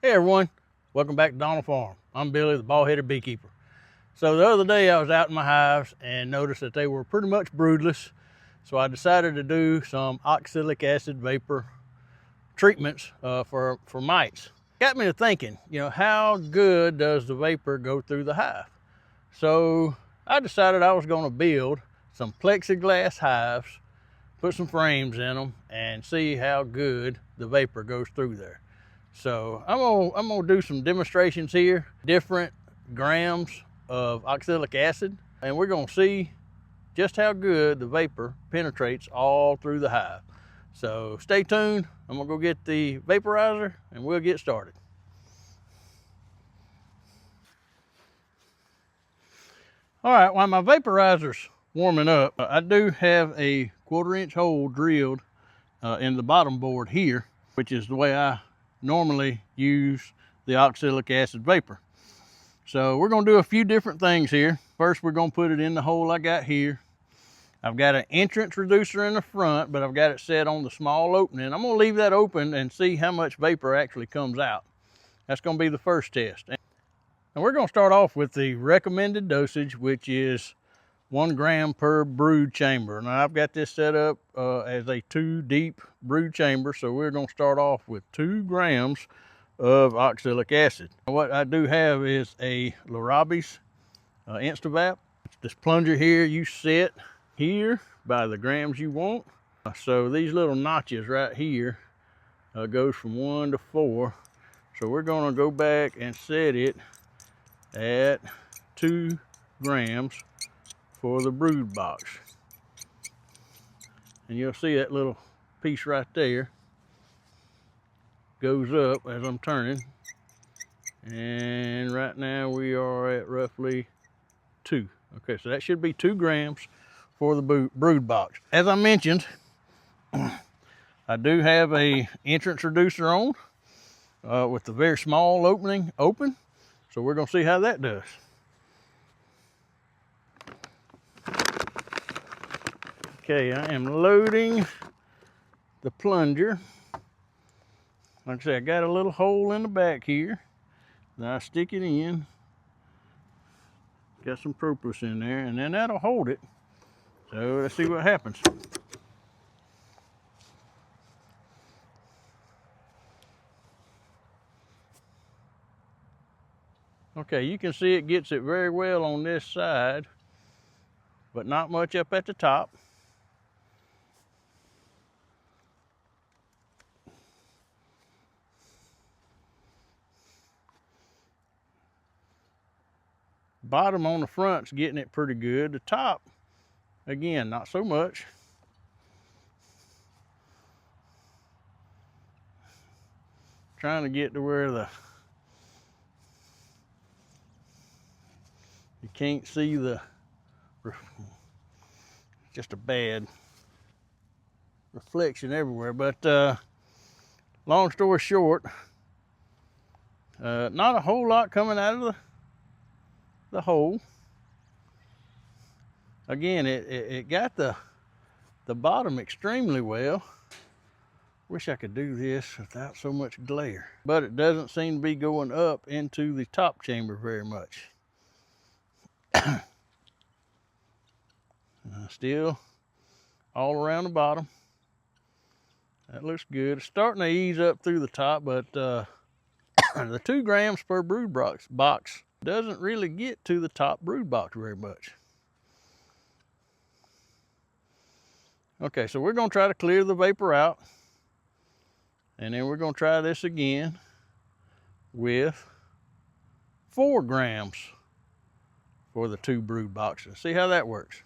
Hey everyone, welcome back to Donald Farm. I'm Billy, the bald-headed beekeeper. So the other day I was out in my hives and noticed that they were pretty much broodless. So I decided to do some oxalic acid vapor treatments for mites. Got me to thinking, how good does the vapor go through the hive? So I decided I was going to build some plexiglass hives, put some frames in them, and see how good the vapor goes through there. So I'm gonna do some demonstrations here, different grams of oxalic acid, and we're gonna see just how good the vapor penetrates all through the hive. So stay tuned. I'm gonna go get the vaporizer and we'll get started. All right, while my vaporizer's warming up, I do have a 1/4-inch hole drilled in the bottom board here, which is the way I normally use the oxalic acid vapor. So we're going to do a few different things here. First, we're going to put it in the hole I got here. I've got an entrance reducer in the front, but I've got it set on the small opening. I'm going to leave that open and see how much vapor actually comes out. That's going to be the first test. And we're going to start off with the recommended dosage, which is 1 gram per brood chamber. Now I've got this set up as a 2 deep brood chamber, so we're going to start off with 2 grams of oxalic acid. What I do have is a Larrabee's Instavap. This plunger here, you set here by the grams you want. So these little notches right here goes from 1 to 4. So we're going to go back and set it at 2 grams for the brood box. And you'll see that little piece right there goes up as I'm turning. And right now we are at roughly 2. Okay, so that should be 2 grams for the brood box. As I mentioned, I do have a entrance reducer on with the very small opening open. So we're gonna see how that does. Okay, I am loading the plunger. Like I said, I got a little hole in the back here. Then I stick it in. Got some propolis in there, and then that'll hold it. So let's see what happens. Okay, you can see it gets it very well on this side, but not much up at the top. Bottom on the front's getting it pretty good. The top, again, not so much. Trying to get to where you can't see just a bad reflection everywhere. But long story short, not a whole lot coming out of the hole. Again, it got the bottom extremely well. Wish I could do this without so much glare, but it doesn't seem to be going up into the top chamber very much. Still all around the bottom. That looks good. It's starting to ease up through the top, but the 2 grams per brood box doesn't really get to the top brood box very much. Okay, so we're going to try to clear the vapor out, and then we're going to try this again with 4 grams for the 2 brood boxes. See how that works.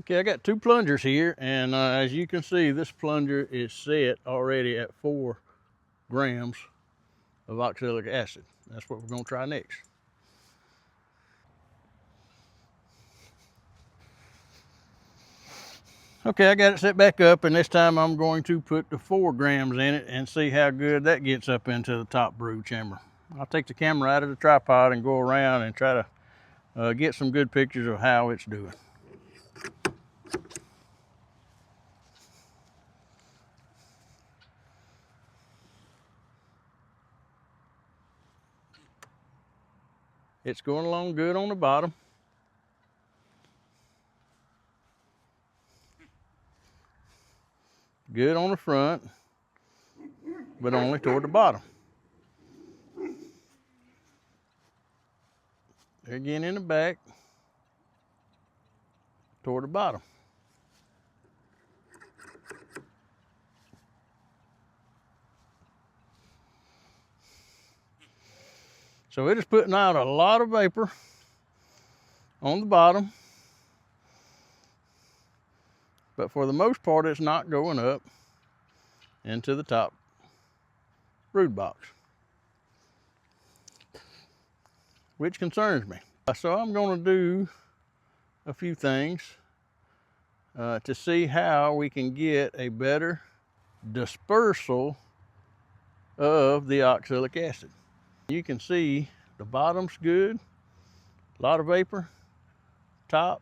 Okay, I got 2 plungers here, and as you can see, this plunger is set already at 4 grams of oxalic acid. That's what we're going to try next. Okay, I got it set back up, and this time I'm going to put the 4 grams in it and see how good that gets up into the top brood chamber. I'll take the camera out of the tripod and go around and try to get some good pictures of how it's doing. It's going along good on the bottom. Good on the front, but only toward the bottom. Again in the back, toward the bottom. So it is putting out a lot of vapor on the bottom, but for the most part it's not going up into the top brood box, which concerns me. So I'm going to do a few things to see how we can get a better dispersal of the oxalic acid. You can see the bottom's good, a lot of vapor, top,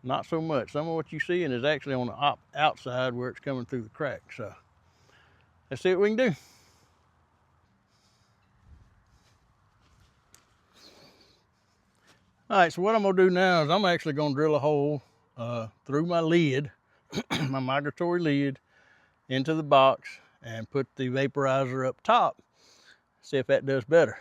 not so much. Some of what you're seeing is actually on the outside where it's coming through the crack. So let's see what we can do. All right, so what I'm gonna do now is I'm actually gonna drill a hole through my lid, my migratory lid, into the box and put the vaporizer up top, see if that does better.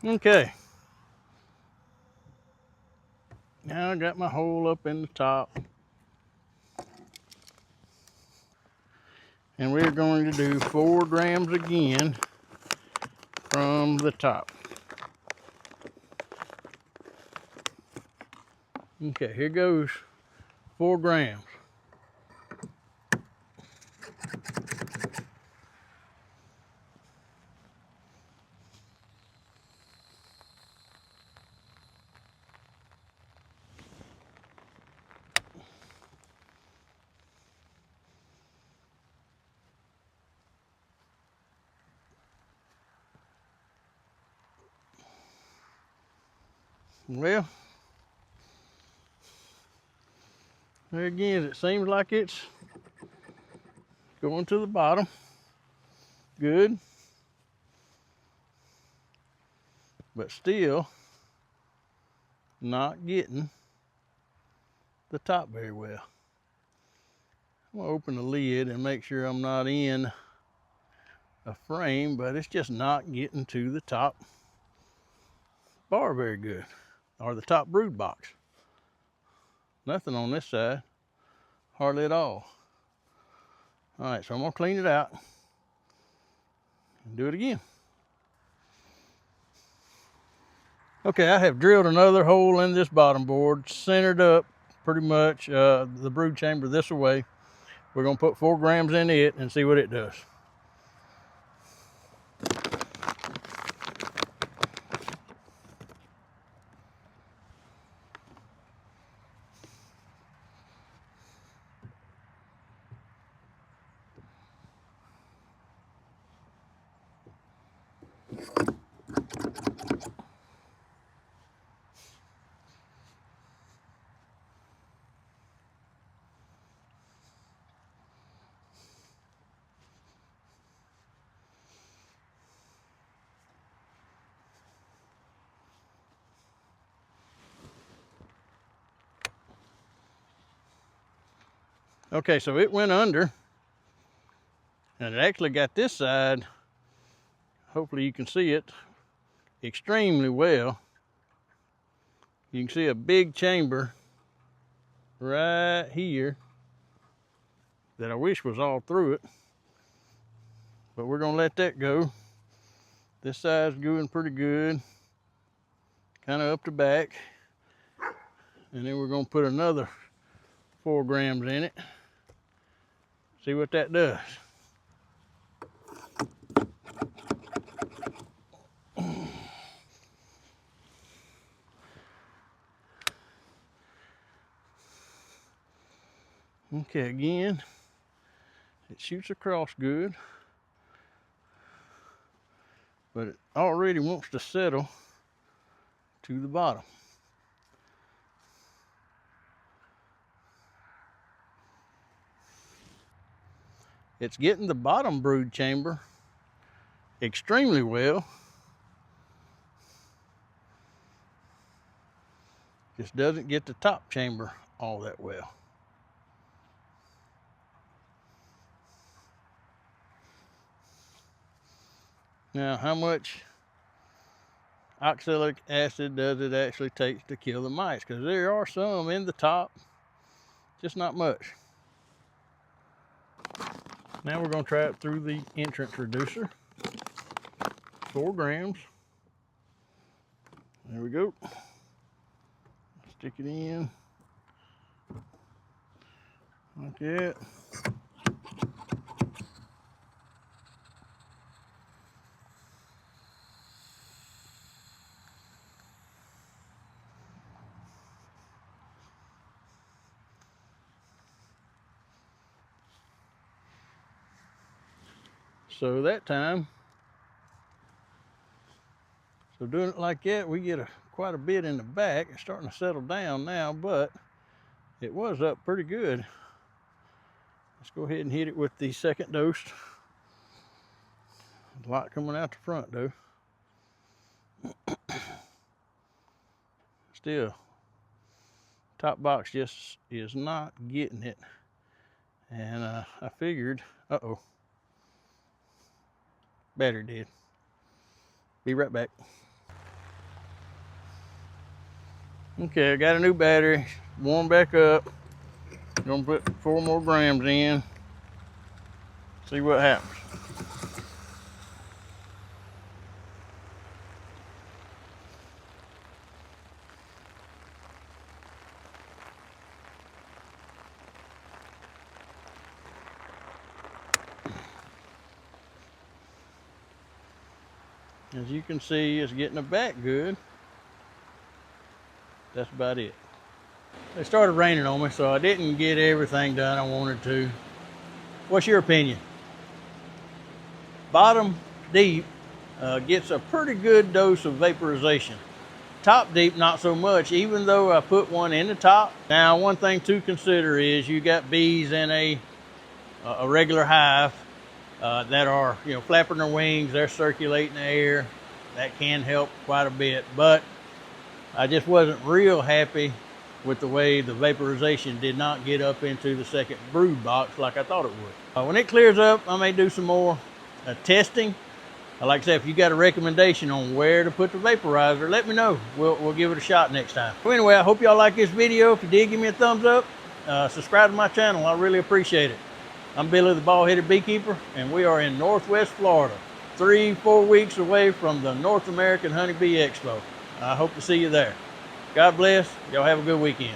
Okay, now I got my hole up in the top, and we're going to do 4 grams again from the top. Okay, here goes 4 grams. Well, there again, it seems like it's going to the bottom. Good. But still not getting the top very well. I'm gonna open the lid and make sure I'm not in a frame, but it's just not getting to the top bar very good, or the top brood box. Nothing on this side, hardly at all. All right, so I'm gonna clean it out and do it again. Okay, I have drilled another hole in this bottom board, centered up pretty much the brood chamber this way. We're gonna put 4 grams in it and see what it does. Okay, so it went under, and it actually got this side, hopefully you can see it, extremely well. You can see a big chamber right here that I wish was all through it, but we're gonna let that go. This side's going pretty good, kind of up to back, and then we're gonna put another 4 grams in it. See what that does. Okay, again, it shoots across good, but it already wants to settle to the bottom. It's getting the bottom brood chamber extremely well. Just doesn't get the top chamber all that well. Now, how much oxalic acid does it actually take to kill the mites? Because there are some in the top, just not much. Now we're going to try it through the entrance reducer. 4 grams. There we go. Stick it in. Like that. So that time, doing it like that, we get quite a bit in the back. It's starting to settle down now, but it was up pretty good. Let's go ahead and hit it with the second dose. A lot coming out the front though. Still, top box just is not getting it. And I figured, battery dead. Be right back. Okay, I got a new battery, warm back up. Gonna put 4 more grams in, see what happens. As you can see, it's getting the back good. That's about it. It started raining on me, so I didn't get everything done I wanted to. What's your opinion? Bottom deep gets a pretty good dose of vaporization. Top deep, not so much, even though I put one in the top. Now, one thing to consider is you got bees in a regular hive that are, flapping their wings, they're circulating the air. That can help quite a bit, but I just wasn't real happy with the way the vaporization did not get up into the second brood box like I thought it would. When it clears up, I may do some more testing. Like I said, if you got a recommendation on where to put the vaporizer, let me know. We'll give it a shot next time. So anyway, I hope y'all like this video. If you did, give me a thumbs up. Subscribe to my channel. I really appreciate it. I'm Billy the Bald-Headed Beekeeper, and we are in Northwest Florida, 3-4 weeks away from the North American Honeybee Expo. I hope to see you there. God bless. Y'all have a good weekend.